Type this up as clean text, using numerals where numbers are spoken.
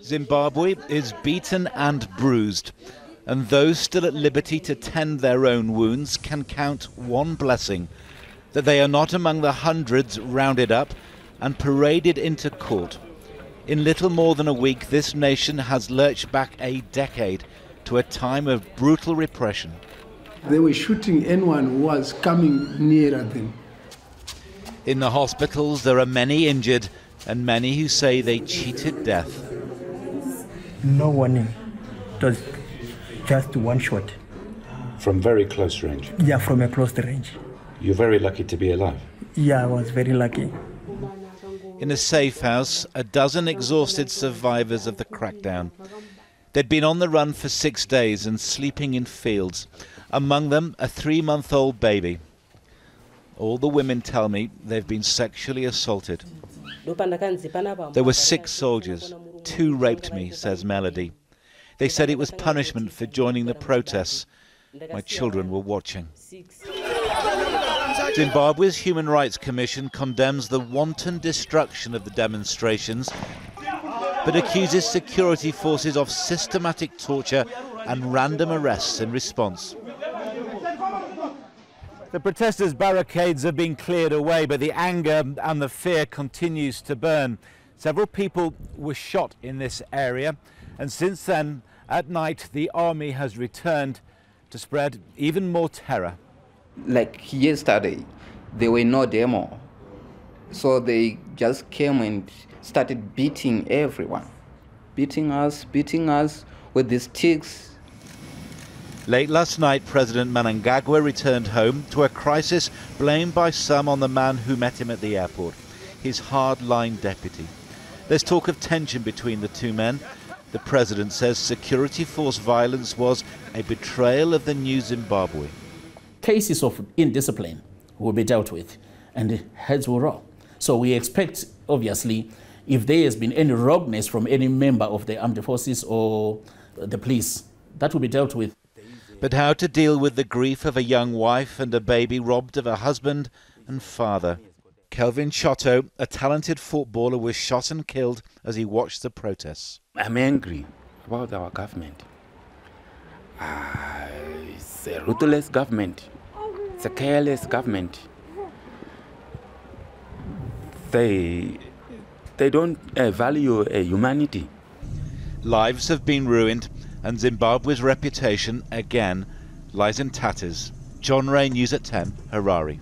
Zimbabwe is beaten and bruised, and those still at liberty to tend their own wounds can count one blessing: that they are not among the hundreds rounded up and paraded into court. In little more than a week, this nation has lurched back a decade to a time of brutal repression. They were shooting anyone who was coming nearer them. In the hospitals, there are many injured and many who say they cheated death. No warning. It was just one shot. From very close range? Yeah, from a close range. You're very lucky to be alive? Yeah, I was very lucky. In a safe house, a dozen exhausted survivors of the crackdown. They'd been on the run for 6 days and sleeping in fields. Among them, a 3-month-old baby. All the women tell me they've been sexually assaulted. There were 6 soldiers. 2 raped me, says Melody. They said it was punishment for joining the protests. My children were watching. Zimbabwe's Human Rights Commission condemns the wanton destruction of the demonstrations, but accuses security forces of systematic torture and random arrests in response. The protesters' barricades have been cleared away, but the anger and the fear continues to burn. Several people were shot in this area, and since then, at night, the army has returned to spread even more terror. Like yesterday, there were no demo, so they just came and started beating everyone, beating us with the sticks. Late last night, President Mnangagwa returned home to a crisis blamed by some on the man who met him at the airport, his hard-line deputy. There's talk of tension between the two men. The president says security force violence was a betrayal of the new Zimbabwe. Cases of indiscipline will be dealt with and heads will roll. So we expect, obviously, if there has been any rogueness from any member of the armed forces or the police, that will be dealt with. But how to deal with the grief of a young wife and a baby robbed of a husband and father? Kelvin Chotto, a talented footballer, was shot and killed as he watched the protests. I'm angry about our government. It's a ruthless government. It's a careless government. They don't value humanity. Lives have been ruined, and Zimbabwe's reputation, again, lies in tatters. John Ray, News at 10, Harare.